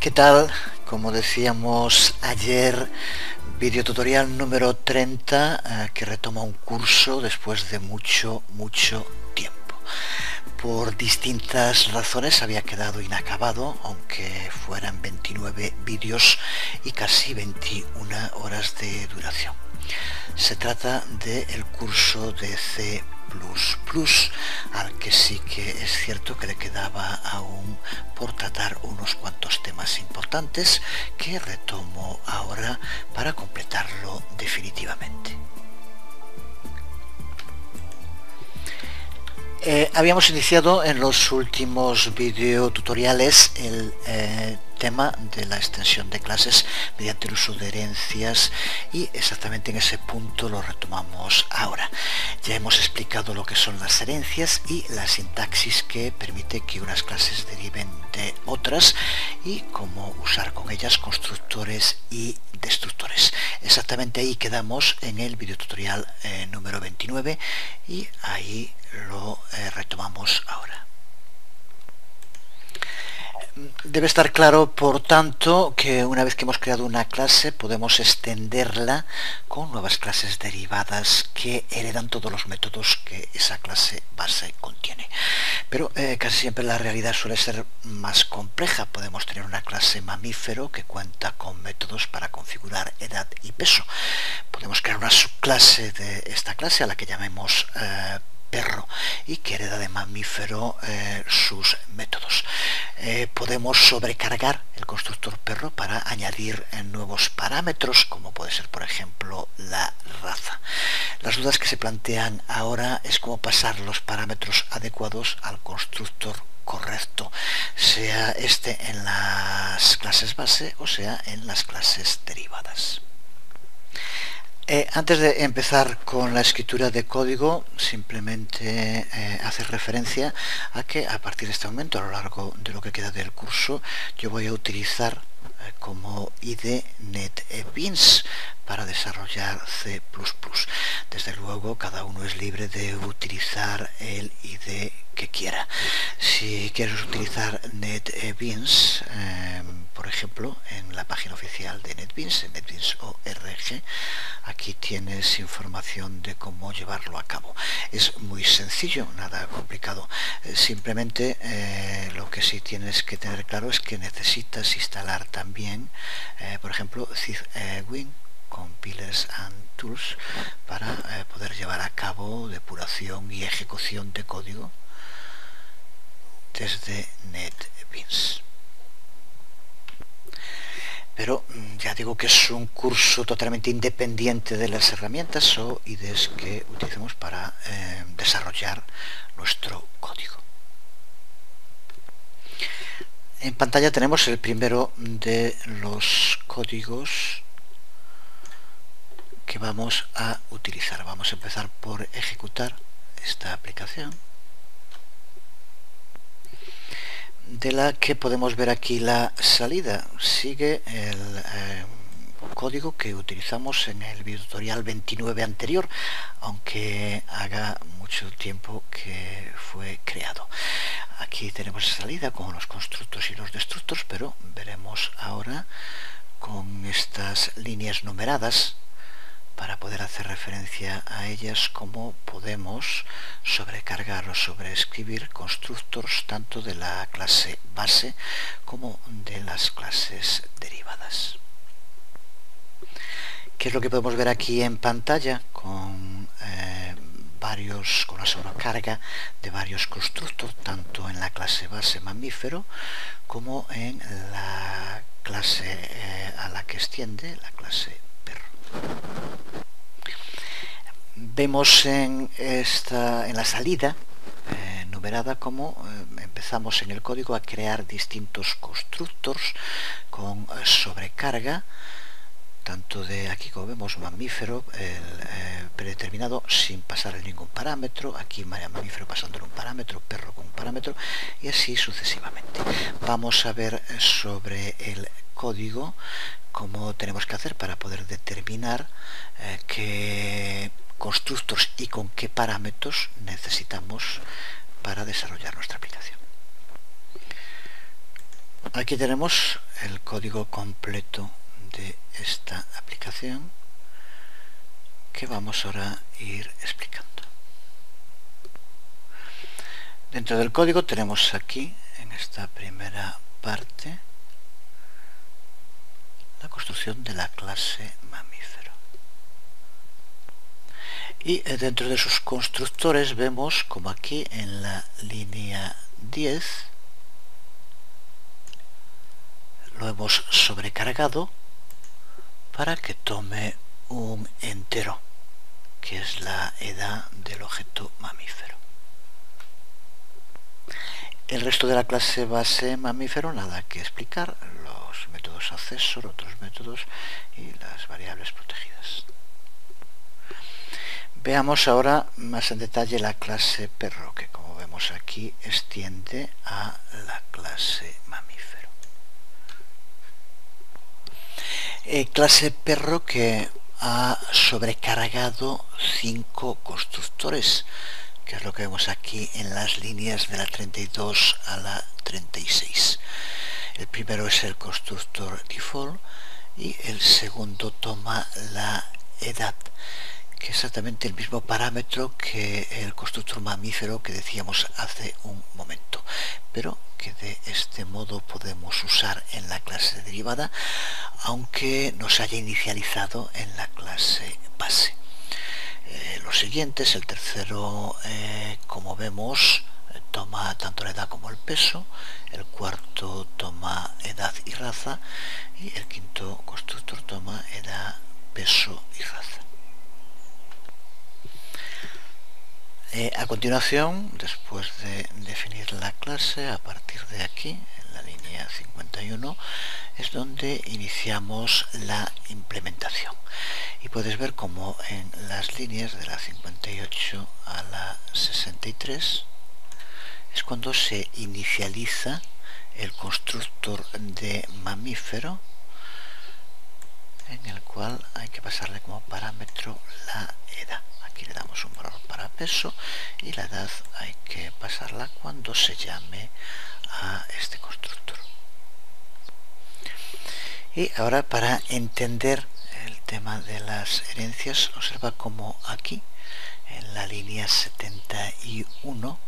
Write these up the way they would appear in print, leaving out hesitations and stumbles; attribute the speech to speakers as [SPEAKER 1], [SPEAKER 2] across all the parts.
[SPEAKER 1] ¿Qué tal? Como decíamos ayer, videotutorial número 30 que retoma un curso después de mucho tiempo. Por distintas razones había quedado inacabado, aunque fueran 29 vídeos y casi 21 horas de duración. Se trata del curso de C++, al que sí que es cierto que le quedaba aún por tratar unos cuantos temas importantes que retomo ahora para completarlo definitivamente. Habíamos iniciado en los últimos videotutoriales el tema de la extensión de clases mediante el uso de herencias y exactamente en ese punto lo retomamos ahora. Ya hemos explicado lo que son las herencias y la sintaxis que permite que unas clases deriven de otras y cómo usar con ellas constructores y destructores. Exactamente ahí quedamos en el videotutorial número 29 y ahí lo retomamos ahora. Debe estar claro, por tanto, que una vez que hemos creado una clase podemos extenderla con nuevas clases derivadas que heredan todos los métodos que esa clase base contiene. Pero casi siempre la realidad suele ser más compleja. Podemos tener una clase mamífero que cuenta con métodos para configurar edad y peso. Podemos crear una subclase de esta clase a la que llamemos perro y que hereda de mamífero sus métodos. Podemos sobrecargar el constructor perro para añadir nuevos parámetros, como puede ser por ejemplo la raza. Las dudas que se plantean ahora es cómo pasar los parámetros adecuados al constructor correcto, sea este en las clases base o sea en las clases derivadas. Antes de empezar con la escritura de código, simplemente hacer referencia a que a partir de este momento, a lo largo de lo que queda del curso, yo voy a utilizar como IDE NetBeans para desarrollar C++. Desde luego, cada uno es libre de utilizar el IDE que quiera. Si quieres utilizar NetBeans, por ejemplo, en la página oficial de NetBeans, en NetBeans.org, aquí tienes información de cómo llevarlo a cabo. Es muy sencillo, nada complicado. Simplemente lo que sí tienes que tener claro es que necesitas instalar también, por ejemplo, Cygwin, Compilers and Tools, para poder llevar a cabo depuración y ejecución de código desde NetBeans. Pero ya digo que es un curso totalmente independiente de las herramientas o IDEs que utilicemos para desarrollar nuestro código. En pantalla tenemos el primero de los códigos que vamos a utilizar. Vamos a empezar por ejecutar esta aplicación, de la que podemos ver aquí la salida. Sigue el código que utilizamos en el videotutorial 29 anterior, aunque haga mucho tiempo que fue creado. Aquí tenemos salida con los constructos y los destructos, pero veremos ahora con estas líneas numeradas, para poder hacer referencia a ellas, cómo podemos sobrecargar o sobreescribir constructors tanto de la clase base como de las clases derivadas. ¿Qué es lo que podemos ver aquí en pantalla? Con la sobrecarga de varios constructors, tanto en la clase base mamífero como en la clase a la que extiende, la clase perro. Vemos en la salida numerada cómo empezamos en el código a crear distintos constructors con sobrecarga, tanto de aquí, como vemos, mamífero predeterminado sin pasar ningún parámetro, aquí mamífero pasándole un parámetro, perro con un parámetro, y así sucesivamente. Vamos a ver sobre el código cómo tenemos que hacer para poder determinar qué constructors y con qué parámetros necesitamos para desarrollar nuestra aplicación. Aquí tenemos el código completo de esta aplicación que vamos ahora a ir explicando. Dentro del código tenemos aquí, en esta primera parte, la construcción de la clase mamífero. Y dentro de sus constructores vemos como aquí en la línea 10 lo hemos sobrecargado para que tome un entero, que es la edad del objeto mamífero. El resto de la clase base mamífero nada que explicar, los métodos accesor, otros métodos y las variables protegidas. Veamos ahora más en detalle la clase perro, que como vemos aquí extiende a la clase mamífero. Clase perro que ha sobrecargado 5 constructores, que es lo que vemos aquí en las líneas de la 32 a la 36. El primero es el constructor default y el segundo toma la edad, que es exactamente el mismo parámetro que el constructor mamífero que decíamos hace un momento, pero que de este modo podemos usar en la clase derivada, aunque nos haya inicializado en la clase base. Los siguientes, el tercero, como vemos, toma tanto la edad como el peso, el cuarto toma edad y raza, y el quinto constructor toma edad, peso y raza. A continuación, después de definir la clase, a partir de aquí, en la línea 51, es donde iniciamos la implementación. Y puedes ver como en las líneas de la 58 a la 63 es cuando se inicializa el constructor de mamífero, en el cual hay que pasarle como parámetro la edad. Aquí le damos un valor para peso y la edad hay que pasarla cuando se llame a este constructor. Y ahora, para entender el tema de las herencias, observa como aquí en la línea 71,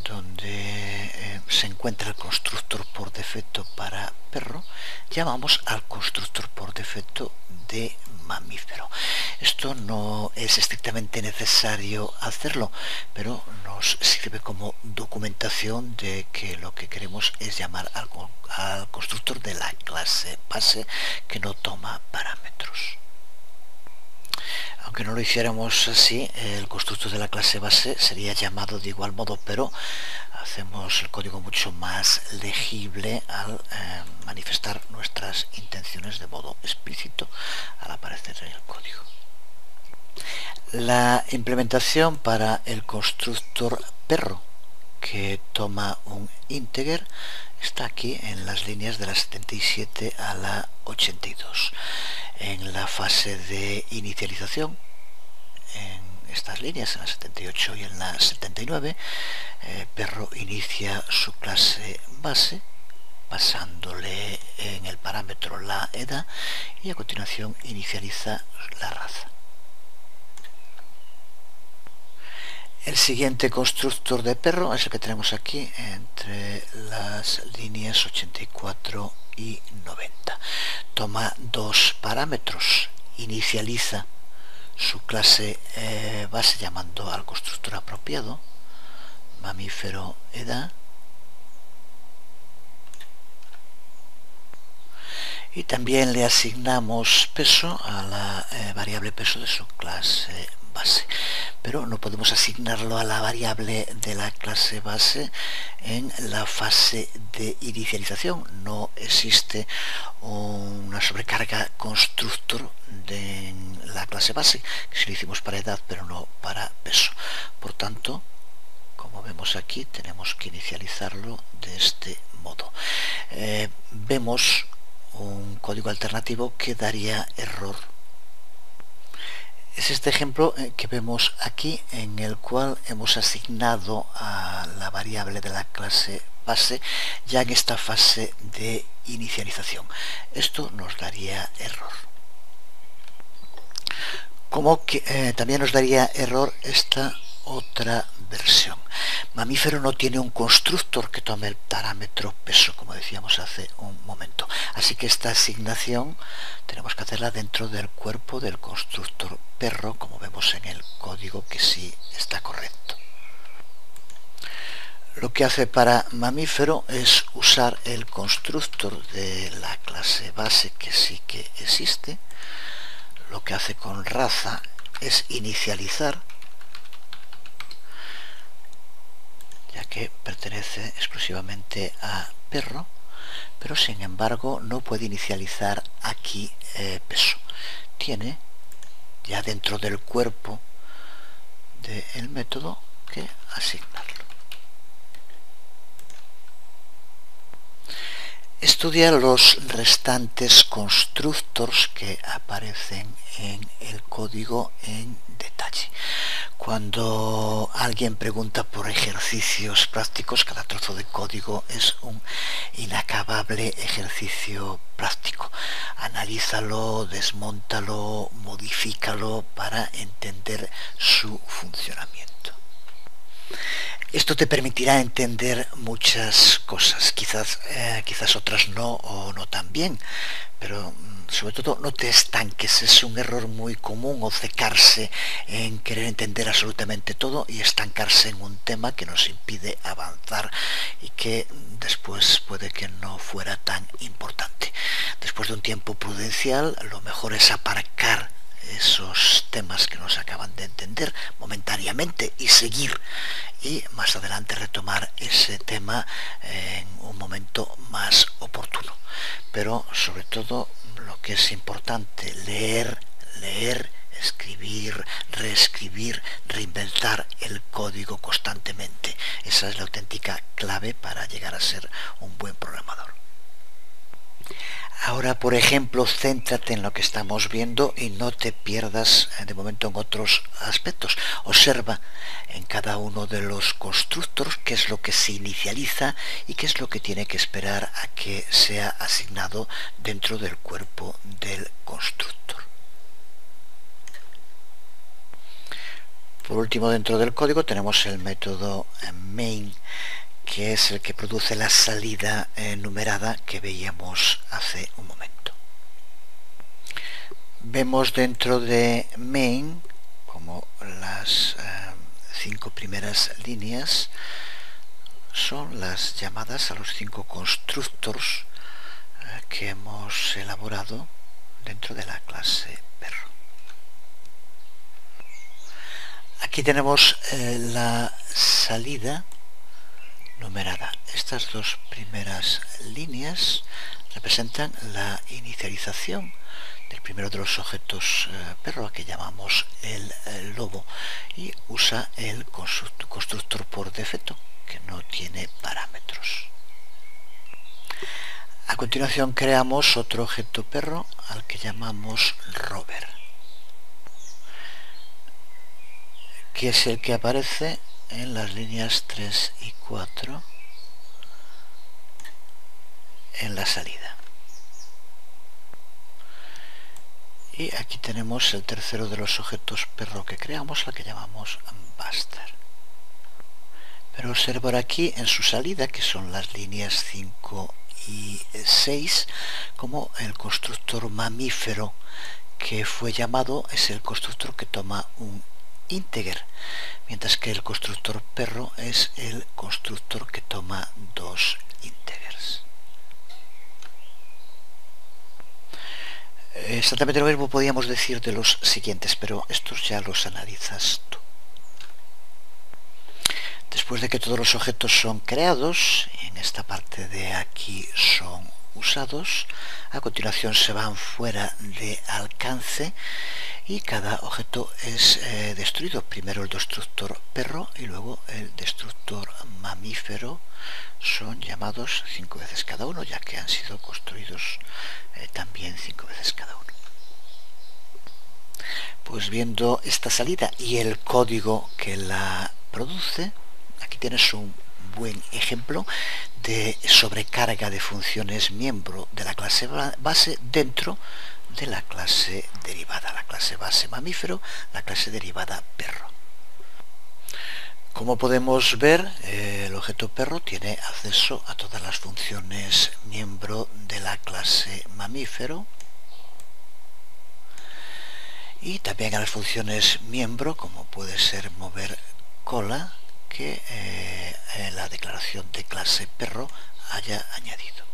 [SPEAKER 1] donde se encuentra el constructor por defecto para perro, llamamos al constructor por defecto de mamífero. Esto no es estrictamente necesario hacerlo, pero nos sirve como documentación de que lo que queremos es llamar al constructor de la clase base, que no toma parámetros. Aunque no lo hiciéramos así, el constructor de la clase base sería llamado de igual modo, pero hacemos el código mucho más legible al manifestar nuestras intenciones de modo explícito al aparecer en el código. La implementación para el constructor perro, que toma un integer, está aquí en las líneas de la 77 a la 82. En la fase de inicialización, en estas líneas, en la 78 y en la 79, perro inicia su clase base pasándole en el parámetro la edad y a continuación inicializa la raza. El siguiente constructor de perro es el que tenemos aquí entre las líneas 84 y 90. Toma 2 parámetros, inicializa su clase base llamando al constructor apropiado, mamífero edad, y también le asignamos peso a la variable peso de su clase base, pero no podemos asignarlo a la variable de la clase base en la fase de inicialización. No existe una sobrecarga constructor de la clase base, que si lo hicimos para edad pero no para peso. Por tanto, como vemos aquí, tenemos que inicializarlo de este modo. Vemos un código alternativo que daría error. Es este ejemplo que vemos aquí, en el cual hemos asignado a la variable de la clase base ya en esta fase de inicialización. Esto nos daría error. Como que también nos daría error esta otra versión. Mamífero no tiene un constructor que tome el parámetro peso, como decíamos hace un momento. Así que esta asignación tenemos que hacerla dentro del cuerpo del constructor perro, como vemos en el código, que sí está correcto. Lo que hace para mamífero es usar el constructor de la clase base, que sí que existe. Lo que hace con raza es inicializar, ya que pertenece exclusivamente a perro, pero sin embargo no puede inicializar aquí peso. Tiene ya dentro del cuerpo del método que asignarlo. Estudia los restantes constructors que aparecen en el código en detalle. Cuando alguien pregunta por ejercicios prácticos, cada trozo de código es un inacabable ejercicio práctico. Analízalo, desmóntalo, modifícalo para entender su funcionamiento. Esto te permitirá entender muchas cosas, quizás otras no o no tan bien, pero sobre todo no te estanques. Es un error muy común obcecarse en querer entender absolutamente todo y estancarse en un tema que nos impide avanzar y que después puede que no fuera tan importante. Después de un tiempo prudencial, lo mejor es aparcar esos temas que nos acaban de entender momentáneamente y seguir, y más adelante retomar ese tema en un momento más oportuno. Pero sobre todo lo que es importante, leer, escribir, reescribir, reinventar el código constantemente. Esa es la auténtica clave para llegar a ser un buen programador. Ahora, por ejemplo, céntrate en lo que estamos viendo y no te pierdas de momento en otros aspectos. Observa en cada uno de los constructors qué es lo que se inicializa y qué es lo que tiene que esperar a que sea asignado dentro del cuerpo del constructor. Por último, dentro del código tenemos el método main, que es el que produce la salida numerada que veíamos hace un momento. Vemos dentro de main como las 5 primeras líneas son las llamadas a los 5 constructors que hemos elaborado dentro de la clase perro. Aquí tenemos la salida numerada. Estas dos primeras líneas representan la inicialización del primero de los objetos perro, a que llamamos el lobo, y usa el constructor por defecto, que no tiene parámetros. A continuación creamos otro objeto perro al que llamamos rover, que es el que aparece en las líneas 3 y 4 en la salida. Y aquí tenemos el tercero de los objetos perro que creamos, al que llamamos buster. Pero observar aquí en su salida, que son las líneas 5 y 6, como el constructor mamífero que fue llamado es el constructor que toma un integer, mientras que el constructor perro es el constructor que toma 2 integers. Exactamente lo mismo podríamos decir de los siguientes, pero estos ya los analizas tú. Después de que todos los objetos son creados, en esta parte de aquí son usados, a continuación se van fuera de alcance y cada objeto es destruido. Primero el destructor perro y luego el destructor mamífero. Son llamados 5 veces cada uno, ya que han sido construidos también 5 veces cada uno. Pues viendo esta salida y el código que la produce, aquí tienes un buen ejemplo de sobrecarga de funciones miembro de la clase base dentro de la clase derivada, la clase base mamífero, la clase derivada perro. Como podemos ver, el objeto perro tiene acceso a todas las funciones miembro de la clase mamífero y también a las funciones miembro, como puede ser mover cola, que la declaración de clase perro haya añadido.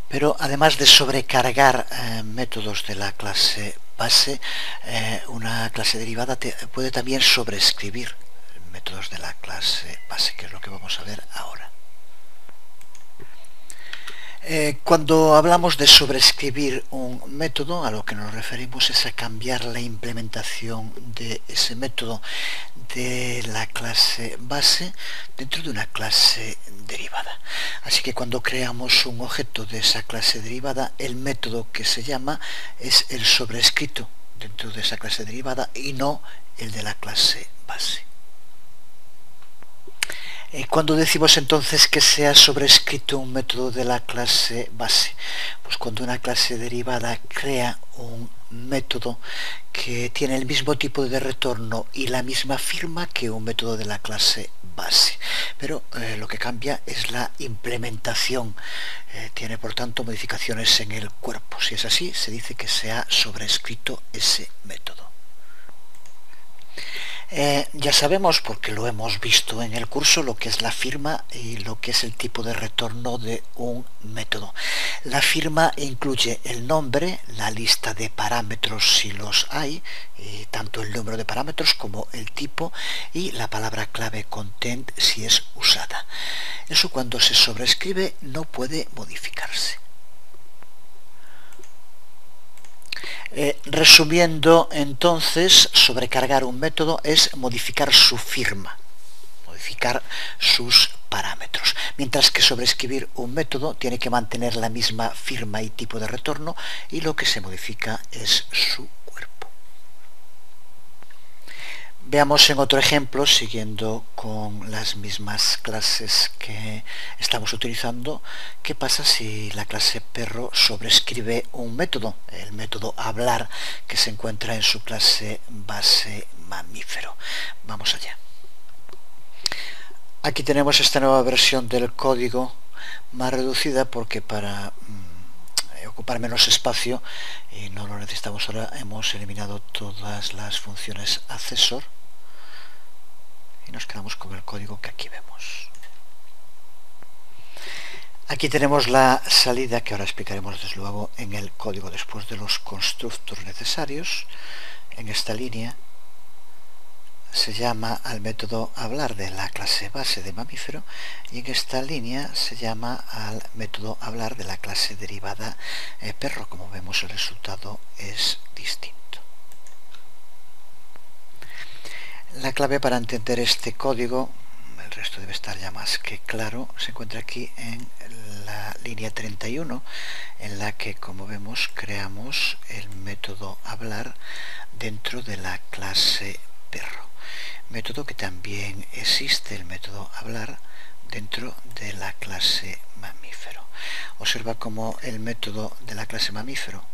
[SPEAKER 1] Pero además de sobrecargar métodos de la clase base, una clase derivada puede también sobreescribir métodos de la clase base, que es lo que vamos a ver ahora. Cuando hablamos de sobreescribir un método, a lo que nos referimos es a cambiar la implementación de ese método de la clase base dentro de una clase derivada. Así que cuando creamos un objeto de esa clase derivada, el método que se llama es el sobrescrito dentro de esa clase derivada y no el de la clase base. Cuando decimos entonces que se ha sobrescrito un método de la clase base, pues cuando una clase derivada crea un método que tiene el mismo tipo de retorno y la misma firma que un método de la clase base, pero lo que cambia es la implementación, tiene por tanto modificaciones en el cuerpo. Si es así, se dice que se ha sobrescrito ese método. Ya sabemos, porque lo hemos visto en el curso, lo que es la firma y lo que es el tipo de retorno de un método. La firma incluye el nombre, la lista de parámetros si los hay, tanto el número de parámetros como el tipo, y la palabra clave content si es usada. Eso, cuando se sobrescribe, no puede modificarse. Resumiendo entonces, sobrecargar un método es modificar su firma, modificar sus parámetros, mientras que sobreescribir un método tiene que mantener la misma firma y tipo de retorno y lo que se modifica es su cuerpo. Veamos en otro ejemplo, siguiendo con las mismas clases que estamos utilizando, qué pasa si la clase perro sobrescribe un método, el método hablar, que se encuentra en su clase base mamífero. Vamos allá. Aquí tenemos esta nueva versión del código, más reducida porque para ocupar menos espacio, y no lo necesitamos ahora, hemos eliminado todas las funciones accesor y nos quedamos con el código que aquí vemos. Aquí tenemos la salida, que ahora explicaremos desde luego en el código después de los constructores necesarios. En esta línea se llama al método hablar de la clase base de mamífero y en esta línea se llama al método hablar de la clase derivada perro. Como vemos, el resultado es distinto. La clave para entender este código, el resto debe estar ya más que claro, se encuentra aquí en la línea 31, en la que, como vemos, creamos el método hablar dentro de la clase perro. Método que también existe, el método hablar, dentro de la clase mamífero. Observa cómo el método de la clase mamífero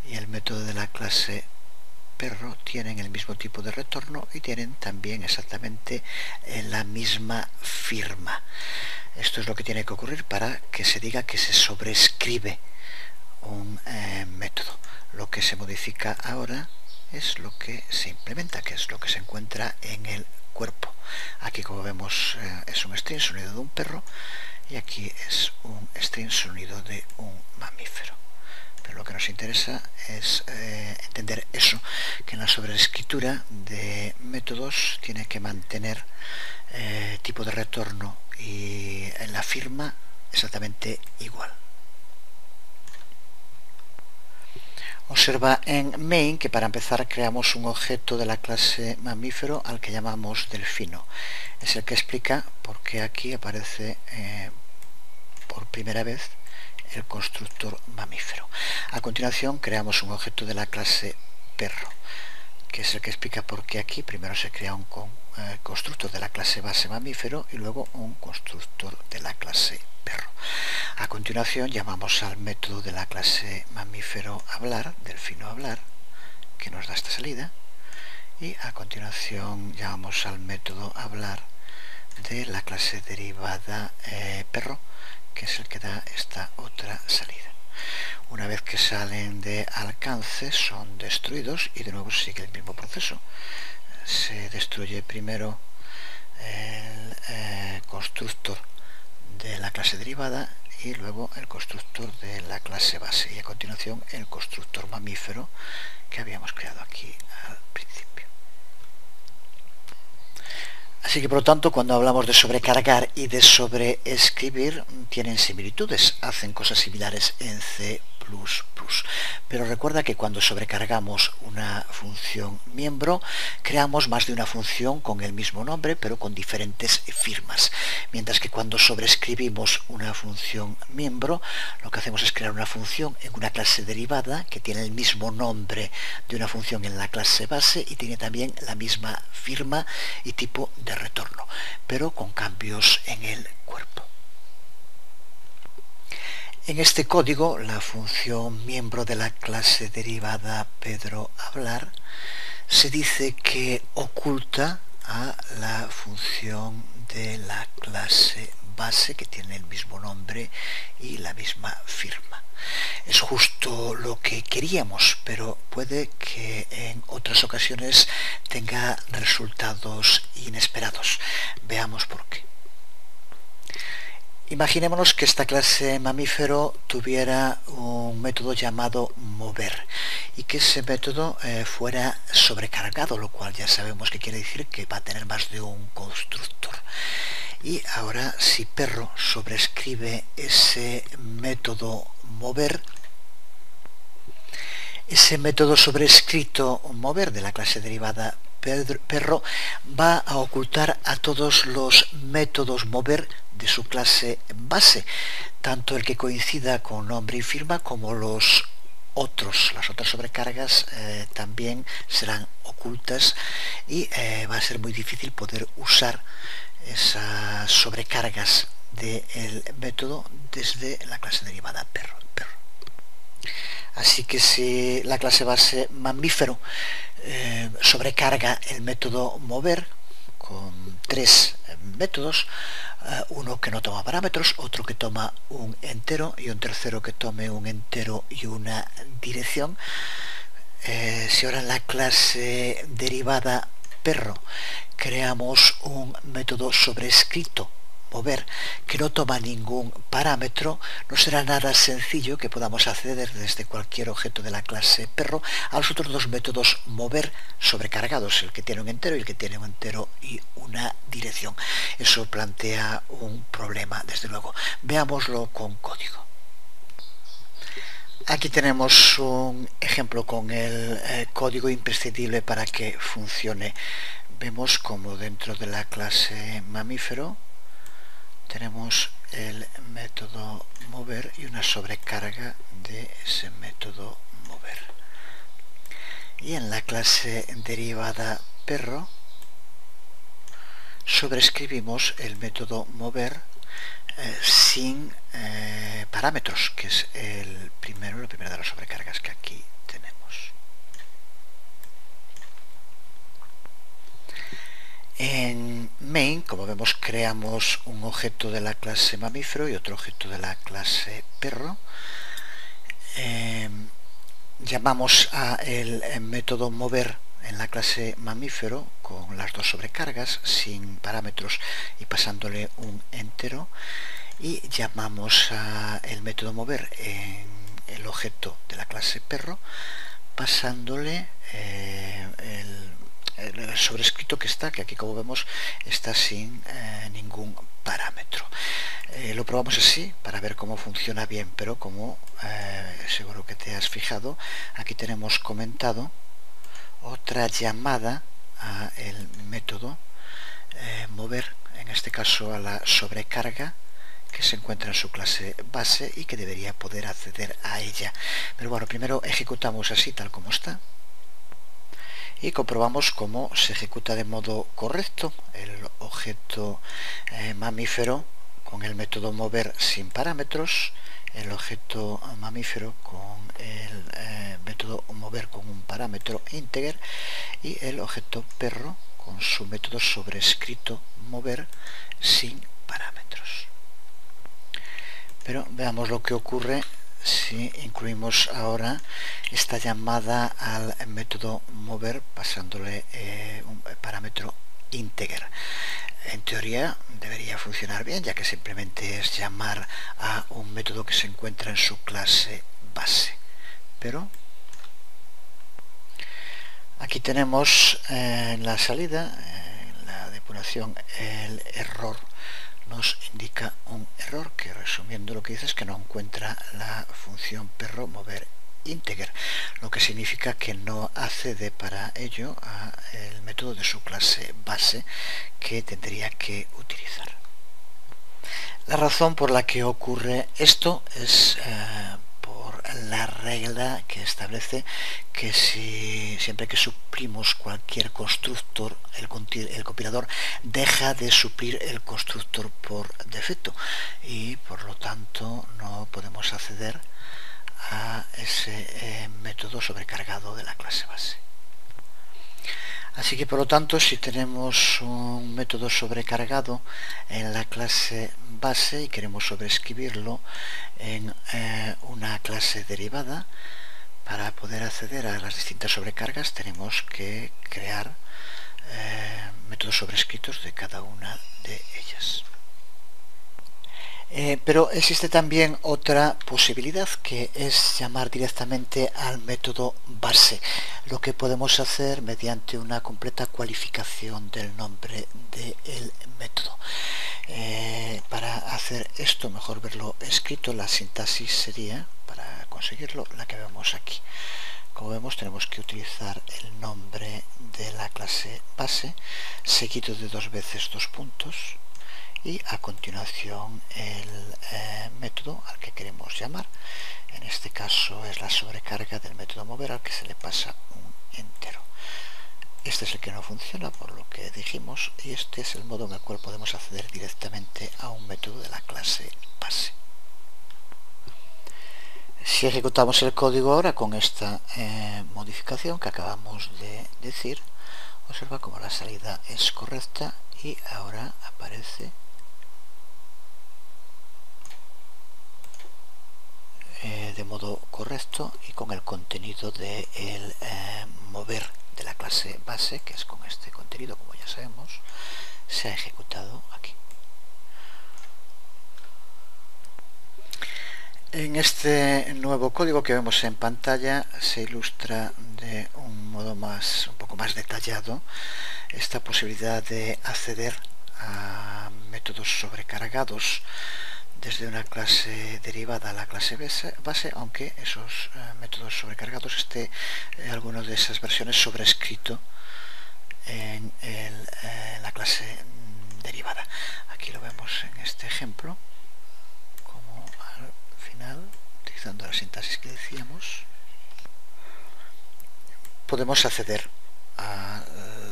[SPEAKER 1] y el método de la clase perro tienen el mismo tipo de retorno y tienen también exactamente la misma firma. Esto es lo que tiene que ocurrir para que se diga que se sobrescribe un método. Lo que se modifica ahora es lo que se implementa, que es lo que se encuentra en el cuerpo. Aquí, como vemos, es un string sonido de un perro y aquí es un string sonido de un mamífero. Pero lo que nos interesa es entender eso, que en la sobreescritura de métodos tiene que mantener tipo de retorno y en la firma exactamente igual. Observa en main que para empezar creamos un objeto de la clase mamífero al que llamamos delfino. Es el que explica por qué aquí aparece por primera vez el constructor mamífero. A continuación creamos un objeto de la clase perro, que es el que explica por qué aquí primero se crea un constructor de la clase base mamífero y luego un constructor de la clase perro. A continuación llamamos al método de la clase mamífero hablar, delfino hablar, que nos da esta salida, y a continuación llamamos al método hablar de la clase derivada perro, que es el que da esta otra salida. Una vez que salen de alcance son destruidos y de nuevo sigue el mismo proceso. Se destruye primero el constructor de la clase derivada y luego el constructor de la clase base y a continuación el constructor mamífero que habíamos creado aquí al principio. Así que por lo tanto cuando hablamos de sobrecargar y de sobreescribir tienen similitudes, hacen cosas similares en C++. Pero recuerda que cuando sobrecargamos una función miembro creamos más de una función con el mismo nombre pero con diferentes firmas, mientras que cuando sobreescribimos una función miembro lo que hacemos es crear una función en una clase derivada que tiene el mismo nombre de una función en la clase base y tiene también la misma firma y tipo de retorno, pero con cambios en el cuerpo. En este código, la función miembro de la clase derivada Pedro hablar se dice que oculta a la función de la clase base que tiene el mismo nombre y la misma firma. Es justo lo que queríamos, pero puede que en otras ocasiones tenga resultados inesperados. Veamos por qué. Imaginémonos que esta clase mamífero tuviera un método llamado mover y que ese método fuera sobrecargado, lo cual ya sabemos que quiere decir que va a tener más de un constructor. Y ahora si perro sobrescribe ese método mover, ese método sobrescrito mover de la clase derivada perro va a ocultar a todos los métodos mover de su clase base, tanto el que coincida con nombre y firma como las otras sobrecargas también serán ocultas y va a ser muy difícil poder usar esas sobrecargas del método desde la clase derivada perro. Así que si la clase base mamífero sobrecarga el método mover con tres métodos, uno que no toma parámetros, otro que toma un entero y un tercero que tome un entero y una dirección. Si ahora en la clase derivada perro creamos un método sobrescrito mover que no toma ningún parámetro, no será nada sencillo que podamos acceder desde cualquier objeto de la clase perro a los otros dos métodos mover sobrecargados, el que tiene un entero y el que tiene un entero y una dirección. Eso plantea un problema, desde luego. Veámoslo con código. Aquí tenemos un ejemplo con el código imprescindible para que funcione. Vemos como dentro de la clase mamífero tenemos el método mover y una sobrecarga de ese método mover. Y en la clase derivada perro sobrescribimos el método mover sin parámetros, que es la primera de las sobrecargas que aquí tenemos. En main, como vemos, creamos un objeto de la clase mamífero y otro objeto de la clase perro. Llamamos a el método mover en la clase mamífero con las dos sobrecargas sin parámetros y pasándole un entero, y llamamos a el método mover en el objeto de la clase perro pasándole el sobrescrito que aquí como vemos está sin ningún parámetro. Lo probamos así para ver cómo funciona bien, pero como seguro que te has fijado, aquí tenemos comentado otra llamada a el método mover, en este caso a la sobrecarga que se encuentra en su clase base y que debería poder acceder a ella. Pero bueno, primero ejecutamos así tal como está y comprobamos cómo se ejecuta de modo correcto el objeto mamífero con el método mover sin parámetros, el objeto mamífero con el método mover con un parámetro integer y el objeto perro con su método sobrescrito mover sin parámetros. Pero veamos lo que ocurre si incluimos ahora esta llamada al método mover pasándole un parámetro integer. En teoría debería funcionar bien, ya que simplemente es llamar a un método que se encuentra en su clase base. Pero aquí tenemos en la salida, en la depuración, el error nos indica un error que, resumiendo, lo que dice es que no encuentra la función perro mover integer, lo que significa que no accede para ello al método de su clase base que tendría que utilizar. La razón por la que ocurre esto es por la regla que establece que siempre que suplimos cualquier constructor, el compilador deja de suplir el constructor por defecto y por lo tanto no podemos acceder a ese método sobrecargado de la clase base. Así que por lo tanto, si tenemos un método sobrecargado en la clase base y queremos sobreescribirlo en una clase derivada, para poder acceder a las distintas sobrecargas tenemos que crear métodos sobrescritos de cada una de ellas. Pero existe también otra posibilidad, que es llamar directamente al método base, lo que podemos hacer mediante una completa cualificación del nombre del método. Para hacer esto, mejor verlo escrito. La sintaxis sería, para conseguirlo, la que vemos aquí. Como vemos, tenemos que utilizar el nombre de la clase base seguido de 2 veces 2 puntos y a continuación el método al que queremos llamar. En este caso es la sobrecarga del método mover al que se le pasa un entero. Este es el que no funciona, por lo que dijimos, y este es el modo en el cual podemos acceder directamente a un método de la clase base. Si ejecutamos el código ahora con esta modificación que acabamos de decir, observa cómo la salida es correcta y ahora aparece de modo correcto y con el contenido del mover de la clase base, que es con este contenido, como ya sabemos, se ha ejecutado aquí. En este nuevo código que vemos en pantalla se ilustra de un modo un poco más detallado esta posibilidad de acceder a métodos sobrecargados desde una clase derivada a la clase base, aunque esos métodos sobrecargados esté alguno de esas versiones sobrescrito en la clase derivada. Aquí lo vemos en este ejemplo, como al final, utilizando la sintaxis que decíamos, podemos acceder a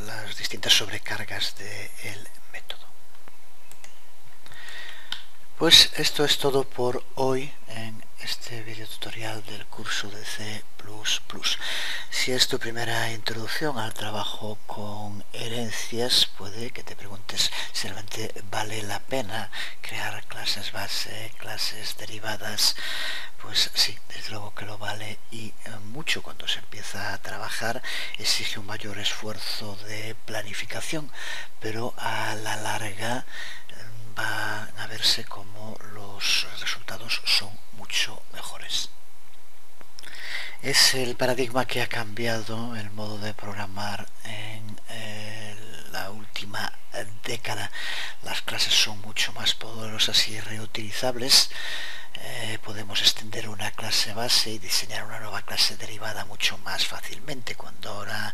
[SPEAKER 1] las distintas sobrecargas del método. Pues esto es todo por hoy en este video tutorial del curso de C++. Si es tu primera introducción al trabajo con herencias, puede que te preguntes si realmente vale la pena crear clases base, clases derivadas. Pues sí, desde luego que lo vale, y mucho. Cuando se empieza a trabajar exige un mayor esfuerzo de planificación, pero a la larga van a verse como los resultados son mucho mejores. Es el paradigma que ha cambiado el modo de programar en la última década. Las clases son mucho más poderosas y reutilizables. Podemos extender una clase base y diseñar una nueva clase derivada mucho más fácilmente. Cuando ahora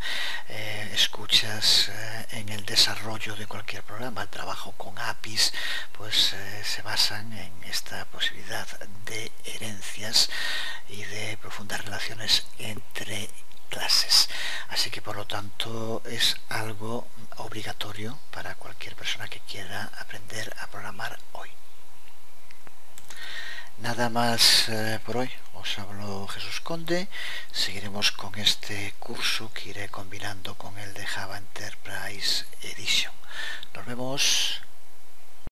[SPEAKER 1] escuchas en el desarrollo de cualquier programa el trabajo con APIs, pues se basan en esta posibilidad de herencias y de profundas relaciones entre clases. Así que por lo tanto obligatorio para cualquier persona que quiera aprender a programar hoy. Nada más por hoy. Os habló Jesús Conde. Seguiremos con este curso que iré combinando con el de Java Enterprise Edition. Nos vemos.